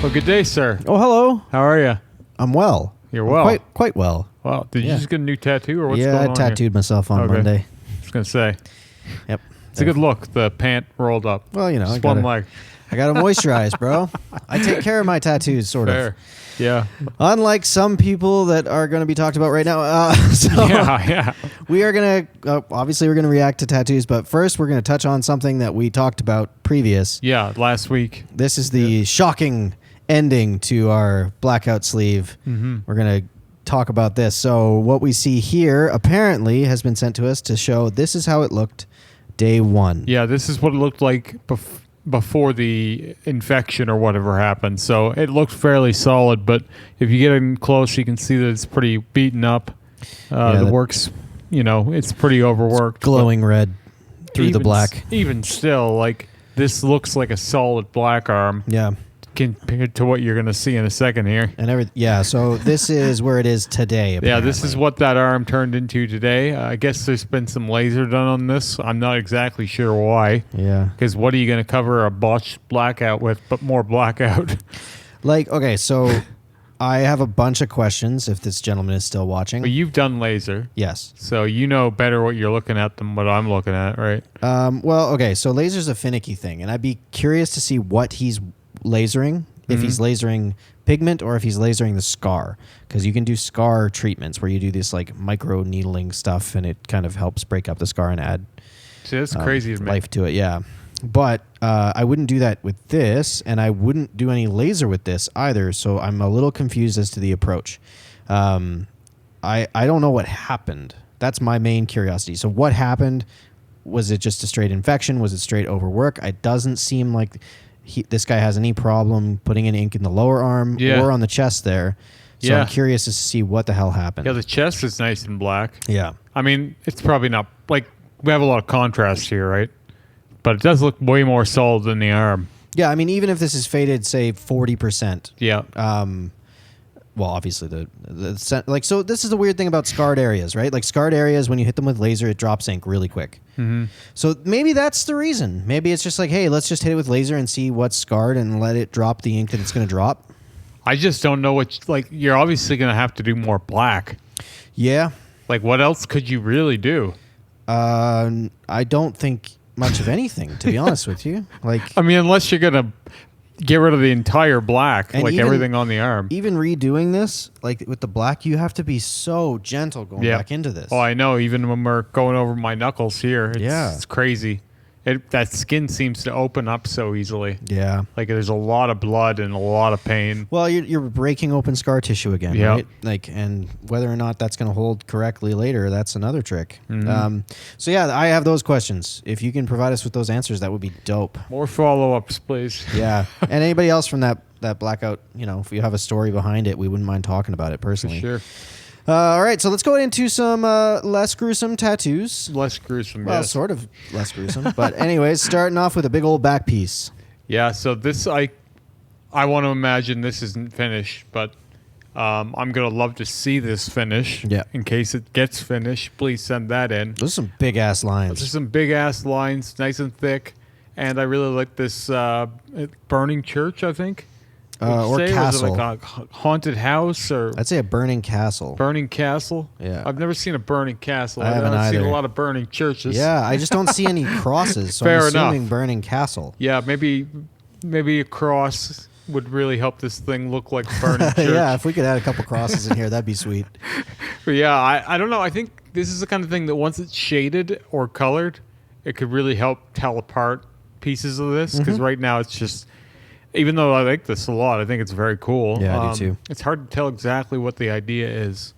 Well, good day, sir. Oh, hello. How are you? I'm well. You're well. Quite well. Wow. Did you just get a new tattoo or what's Yeah, going I on tattooed myself on Okay. Monday. I was going to say. Yep. It's a good look. The pant rolled up. Well, you know, Just one leg. I got to moisturize, bro. I take care of my tattoos, sort Fair. of. Yeah. Unlike some people that are going to be talked about right now. Yeah. We are going to, obviously, we're going to react to tattoos, but first we're going to touch on something that we talked about previous. Yeah, last week. This is the shocking ending to our blackout sleeve. Mm-hmm. We're going to talk about this. So what we see here apparently has been sent to us to show this is how it looked day one. Yeah, this is what it looked like before the infection or whatever happened. So it looked fairly solid, but if you get in close, you can see that it's pretty beaten up. The work's, it's pretty overworked. It's glowing red through the black. Even still, like, this looks like a solid black arm. Yeah. Compared to what you're going to see in a second here. And so this is where it is today, apparently. Yeah, this is what that arm turned into today. I guess there's been some laser done on this. I'm not exactly sure why. Yeah. Because what are you going to cover a botched blackout with, but more blackout? Okay, so I have a bunch of questions if this gentleman is still watching. But you've done laser. Yes. So you know better what you're looking at than what I'm looking at, right? So laser's a finicky thing, and I'd be curious to see what he's lasering, if he's lasering pigment or if he's lasering the scar, because you can do scar treatments where you do this like micro needling stuff and it kind of helps break up the scar and add that's crazy to me. Life to it. Yeah, but I wouldn't do that with this, and I wouldn't do any laser with this either, so I'm a little confused as to the approach. I don't know what happened. That's my main curiosity. So what happened? Was it just a straight infection? Was it straight overwork? It doesn't seem like this guy has any problem putting in ink in the lower arm or on the chest there. So I'm curious to see what the hell happened. Yeah, the chest is nice and black. Yeah. I mean, it's probably not, like, we have a lot of contrast here, right? But it does look way more solid than the arm. Yeah, I mean, even if this is faded, say, 40%. Yeah. Well, obviously, so this is the weird thing about scarred areas, right? Like, scarred areas, when you hit them with laser, it drops ink really quick. Mm-hmm. So maybe that's the reason. Maybe it's just like, hey, let's just hit it with laser and see what's scarred and let it drop the ink that it's going to drop. I just don't know you're obviously going to have to do more black. Yeah. Like, what else could you really do? I don't think much of anything, to be honest with you. Like, I mean, unless you're going to get rid of the entire black, like everything on the arm. Even redoing this, like with the black, you have to be so gentle going back into this. Oh, I know. Even when we're going over my knuckles here, it's crazy. That skin seems to open up so easily. Yeah. Like there's a lot of blood and a lot of pain. Well, you're breaking open scar tissue again, right? Like, and whether or not that's going to hold correctly later, that's another trick. Mm-hmm. So yeah, I have those questions. If you can provide us with those answers, that would be dope. More follow-ups, please. Yeah. And anybody else from that blackout, if you have a story behind it, we wouldn't mind talking about it personally. For sure. All right, so let's go into some less gruesome tattoos. Less gruesome, well, yes. Sort of less gruesome. But anyways, starting off with a big old back piece. Yeah, so this, I want to imagine this isn't finished, but I'm going to love to see this finish. Yeah. In case it gets finished, please send that in. Those are some big-ass lines. Those are some big-ass lines, nice and thick. And I really like this burning church, I think. Or castle. Was it like a haunted house? Or I'd say a burning castle. Burning castle? Yeah. I've never seen a burning castle. I haven't either. Seen a lot of burning churches. Yeah, I just don't see any crosses, so Fair I'm assuming enough. burning castle. Yeah, maybe a cross would really help this thing look like a burning church. Yeah, if we could add a couple crosses in here, that'd be sweet. But yeah, I don't know. I think this is the kind of thing that once it's shaded or colored, it could really help tell apart pieces of this, because right now it's just... Even though I like this a lot, I think it's very cool. Yeah, I do too. It's hard to tell exactly what the idea is.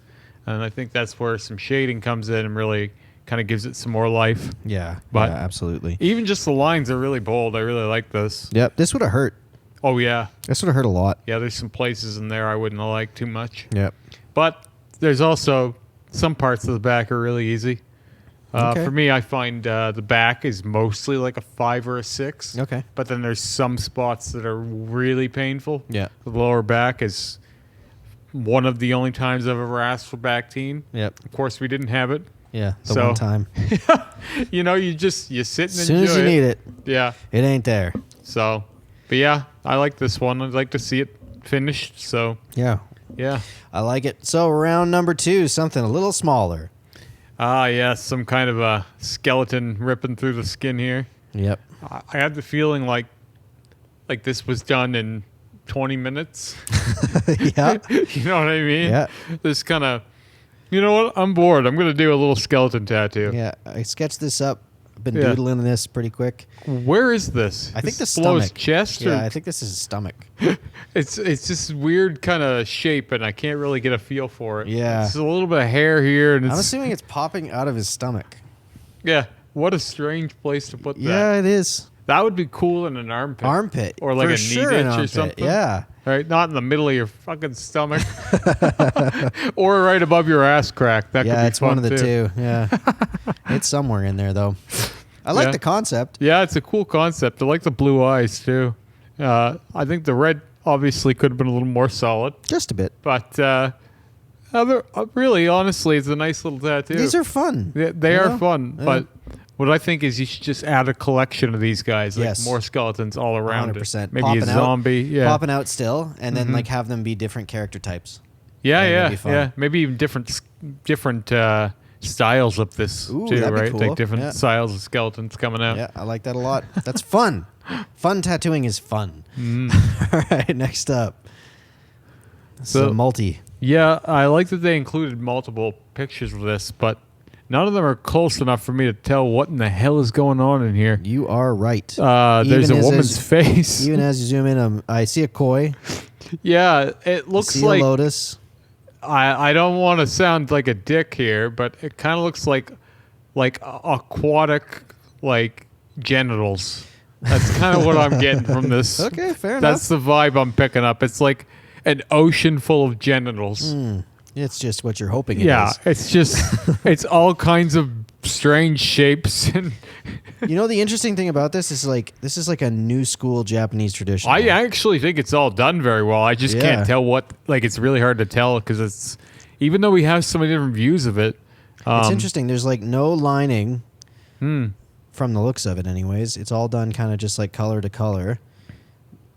And I think that's where some shading comes in and really kind of gives it some more life. Yeah, But absolutely. Even just the lines are really bold. I really like this. Yep, this would have hurt. Oh, yeah. This would have hurt a lot. Yeah, there's some places in there I wouldn't have liked too much. Yep. But there's also some parts of the back are really easy. Okay. For me, I find the back is mostly like a 5 or a 6. Okay. But then there's some spots that are really painful. Yeah. The lower back is one of the only times I've ever asked for back teen. Yep. Of course, we didn't have it. Yeah, the one time. You sit and as soon enjoy as you need it, Yeah. it ain't there. So, But yeah, I like this one. I'd like to see it finished. So Yeah. yeah. I like it. So round number 2, something a little smaller. Yeah, some kind of a skeleton ripping through the skin here. Yep. I had the feeling like this was done in 20 minutes. Yeah. You know what I mean? Yeah. This kind of, you know what? I'm bored. I'm going to do a little skeleton tattoo. Yeah. I sketched this up. I've been Yeah. doodling this pretty quick. Where is this? I think This the below his stomach. chest? Yeah, Or? I think this is his stomach. It's this weird kind of shape, and I can't really get a feel for it. Yeah. It's a little bit of hair here, and I'm it's assuming it's popping out of his stomach. yeah. What a strange place to put that. Yeah, it is. That would be cool in an armpit. Armpit. Or like For a sure knee an ditch or armpit, something. Yeah. Right? Not in the middle of your fucking stomach. Or right above your ass crack. That could Yeah, be it's fun one of the too. two. Yeah. It's somewhere in there, though. I like Yeah. the concept. Yeah, it's a cool concept. I like the blue eyes too. I think the red obviously could have been a little more solid. Just a bit. But really, honestly, it's a nice little tattoo. These are fun. They you are know? fun. Yeah. But what I think is you should just add a collection of these guys, like Yes. more skeletons all around 100%. it. Maybe Popping a zombie. Out, Yeah. Popping out still, and then like have them be different character types. Yeah, that'd yeah, be fun. yeah. Maybe even different styles of this Ooh, too, that'd be right? cool. Like different Yeah. styles of skeletons coming out. Yeah, I like that a lot. That's fun. Fun tattooing is fun. All right, next up. So multi. Yeah, I like that they included multiple pictures of this, but none of them are close enough for me to tell what in the hell is going on in here. You are right. There's a Even woman's face. Even as you zoom in, I see a koi. Yeah, it I looks see like a lotus. I don't want to sound like a dick here, but it kind of looks like aquatic like genitals. That's kind of what I'm getting from this. Okay, fair That's the vibe I'm picking up. It's like an ocean full of genitals. enough. It's just what you're hoping it Yeah, is. it's just it's all kinds of strange shapes and You know, the interesting thing about this is this is like a new school Japanese tradition. I actually think it's all done very well. I just Yeah. can't tell what it's really hard to tell because it's even though we have so many different views of it. It's interesting. There's like no lining Hmm. from the looks of it anyways. It's all done kind of just like color to color.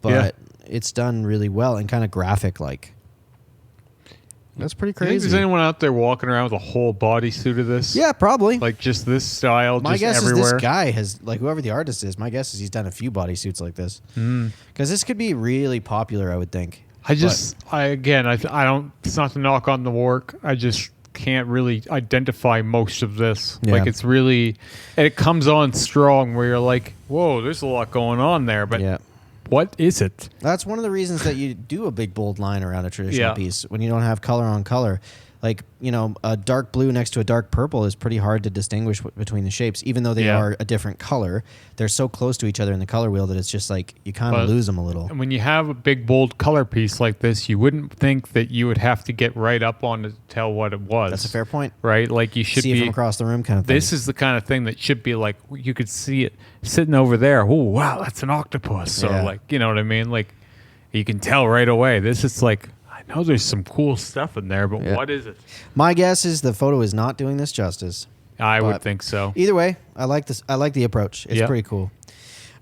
But it's done really well and kind of graphic like. That's pretty Do you think crazy. there's anyone out there walking around with a whole bodysuit of this? Yeah, probably. Like just this style, My just guess everywhere. is this guy has, like, whoever the artist is, my guess is he's done a few bodysuits like this. Because this could be really popular, I would think. I don't. It's not to knock on the work. I just can't really identify most of this. Yeah. Like it's really, and it comes on strong where you're like, whoa, there's a lot going on there. But Yeah. what is it? That's one of the reasons that you do a big bold line around a traditional Yeah. piece when you don't have color on color. Like, you know, a dark blue next to a dark purple is pretty hard to distinguish between the shapes, even though they Yeah. are a different color. They're so close to each other in the color wheel that it's just like you kind of But- lose them a little. And when you have a big bold color piece like this, you wouldn't think that you would have to get right up on it to tell what it was. That's a fair point. right? Like you should See it be from across the room kind of thing. This is the kind of thing that should be like you could see it sitting over there. Oh wow, that's an octopus. So Yeah. like you know what I mean? Like you can tell right away. This is like I know there's some cool stuff in there, but Yeah. what is it? My guess is the photo is not doing this justice. I would But- think so. Either way, I like this. I like the approach. It's Yeah. pretty cool.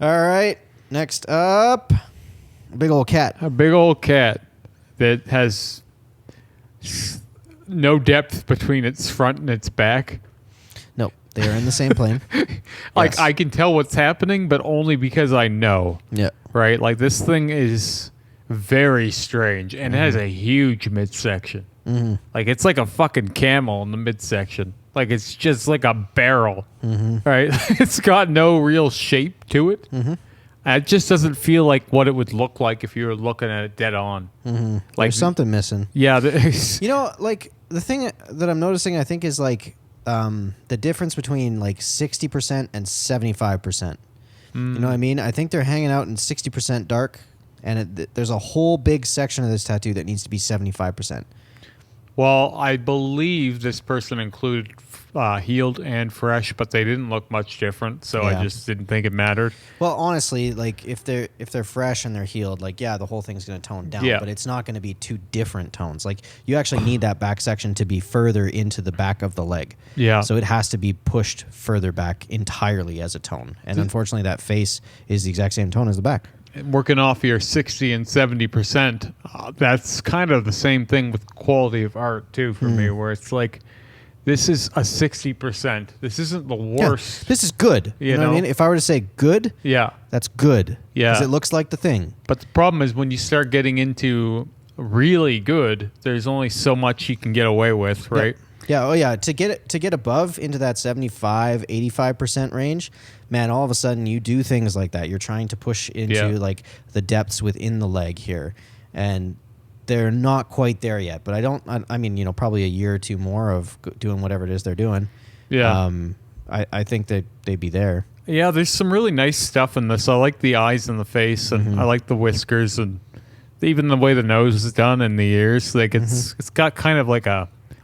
All right, next up, a big old cat. A big old cat that has no depth between its front and its back. No, they are in the same plane. Like Yes. I can tell what's happening, but only because I know. Yeah. Right? Like this thing is very strange and it has a huge midsection. Mm-hmm. Like it's like a fucking camel in the midsection. Like it's just like a barrel. Right? It's got no real shape to it. It just doesn't feel like what it would look like if you were looking at it dead on. Like There's something missing. Yeah. You know, like the thing that I'm noticing, I think, is like the difference between like 60% and 75%. You know what I mean? I think they're hanging out in 60% dark, and there's a whole big section of this tattoo that needs to be 75%. Well, I believe this person included healed and fresh, but they didn't look much different, so Yeah. I just didn't think it mattered. Well, honestly, like if they're fresh and they're healed, like yeah, the whole thing's going to tone down, Yeah. but it's not going to be two different tones. Like you actually need that back section to be further into the back of the leg. Yeah. So it has to be pushed further back entirely as a tone. And unfortunately, that face is the exact same tone as the back. working off your 60 and 70%, that's kind of the same thing with quality of art too for me, where it's like, this is a 60%. This isn't the worst. Yeah, this is good. You know what I mean? If I were to say good, that's good. Yeah. Because it looks like the thing. But the problem is when you start getting into really good, there's only so much you can get away with, right? Yeah. Oh yeah. To get above into that 75, 85% range, man, all of a sudden you do things like that. You're trying to push into like the depths within the leg here. And they're not quite there yet, but I mean, you know, probably a year or two more of doing whatever it is they're doing. Yeah. I think that they'd be there. Yeah, there's some really nice stuff in this. I like the eyes and the face, and I like the whiskers, and even the way the nose is done and the ears. Like it's got kind of like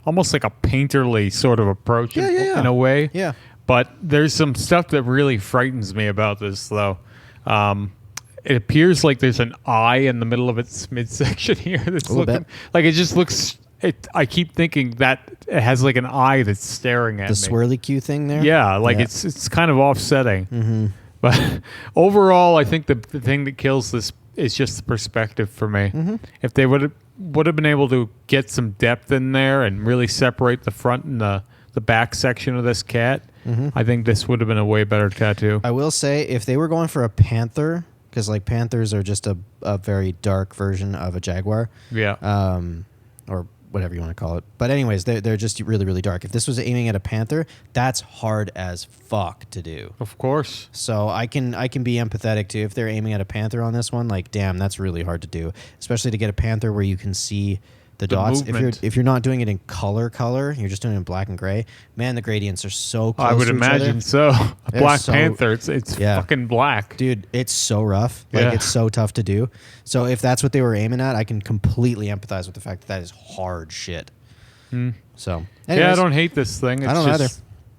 almost like a painterly sort of approach in a way. Yeah. But there's some stuff that really frightens me about this, though. It appears like there's an eye in the middle of its midsection here. That's looking like it just looks. I keep thinking that it has like an eye that's staring at me. The swirly Q thing there. Yeah, like it's kind of offsetting. But overall, I think the thing that kills this is just the perspective for me. If they would have been able to get some depth in there and really separate the front and the back section of this cat, I think this would have been a way better tattoo. I will say, if they were going for a panther, because like panthers are just a very dark version of a jaguar. Yeah. Or whatever you want to call it. But anyways, they're just really, really dark. If this was aiming at a panther, that's hard as fuck to do. Of course. So I can be empathetic to if they're aiming at a panther on this one. Like, damn, that's really hard to do, especially to get a panther where you can see the dots. Movement. If you're not doing it in color, you're just doing it in black and gray. Man, the gradients are so close. I would to each imagine other. so. A Black Panther, it's fucking black, dude. It's so rough. Like it's so tough to do. So if that's what they were aiming at, I can completely empathize with the fact that is hard shit. So anyways, I don't hate this thing. It's I don't either.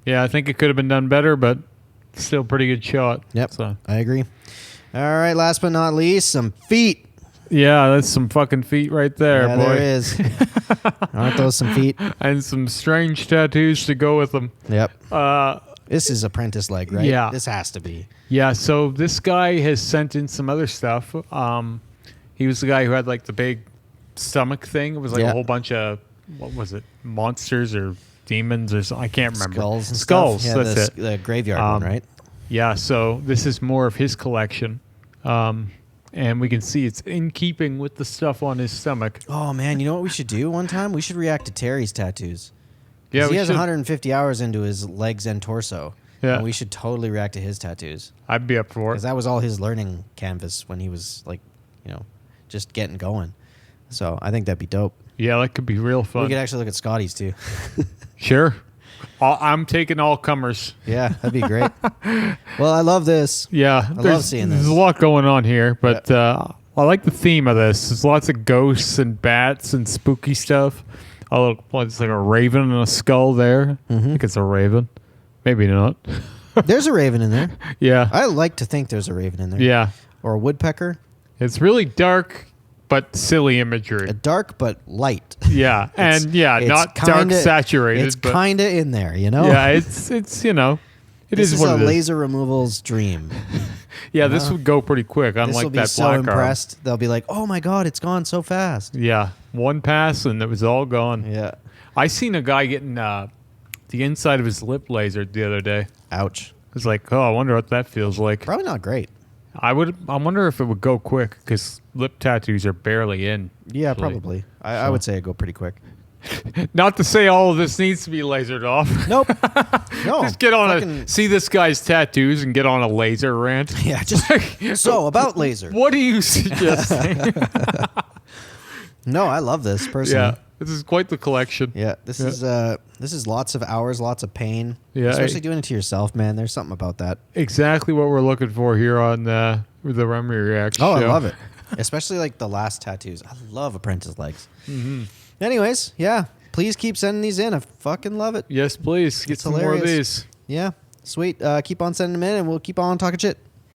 Yeah, I think it could have been done better, but still a pretty good shot. Yep, So. I agree. All right, last but not least, some feet. Yeah, that's some fucking feet right there, yeah, boy. there is. Aren't those some feet? And some strange tattoos to go with them. Yep. This is Apprentice Leg, right? Yeah. This has to be. Yeah, so this guy has sent in some other stuff. He was the guy who had like the big stomach thing. It was like a whole bunch of, what was it, monsters or demons or something. I can't remember. Skulls and Skulls, stuff. Yeah, that's it. The graveyard one, right? Yeah, so this is more of his collection. And we can see it's in keeping with the stuff on his stomach. Oh, man, you know what we should do one time? We should react to Terry's tattoos. Yeah, he has 150 hours into his legs and torso. Yeah. And we should totally react to his tattoos. I'd be up for it. Because that was all his learning canvas when he was, like, you know, just getting going. So I think that'd be dope. Yeah, that could be real fun. We could actually look at Scotty's, too. Sure. I'm taking all comers. Yeah, that'd be great. Well, I love this. Yeah. I love seeing this. There's a lot going on here, but I like the theme of this. There's lots of ghosts and bats and spooky stuff. It's like a raven and a skull there. I think it's a raven. Maybe not. There's a raven in there. Yeah. I like to think there's a raven in there. Yeah. Or a woodpecker. It's really dark but silly imagery. Dark but light. Yeah. And not dark saturated. It's kind of in there, you know? Yeah, it's you know, this is what a it is. laser removal's dream. Yeah, this would go pretty quick, unlike that black arm. This will be so impressed. They'll be like, oh my God, it's gone so fast. Yeah. One pass and it was all gone. Yeah. I seen a guy getting the inside of his lip lasered the other day. Ouch. I was like, oh, I wonder what that feels like. Probably not great. I wonder if it would go quick because lip tattoos are barely in. Yeah, probably. I would say it'd go pretty quick. Not to say all of this needs to be lasered off. Nope. No. Just get on see this guy's tattoos and get on a laser rant. Yeah, so about laser. What do you suggest? No, I love this personally. Yeah, this is quite the collection. Yeah, this is lots of hours, lots of pain. Yeah, especially doing it to yourself, man. There's something about that. Exactly what we're looking for here on the Remy Reaction. Oh, show. I love it. Especially like the last tattoos. I love Apprentice Legs. Anyways, yeah, please keep sending these in. I fucking love it. Yes, please. Get some more of these. Yeah, sweet. Keep on sending them in, and we'll keep on talking shit.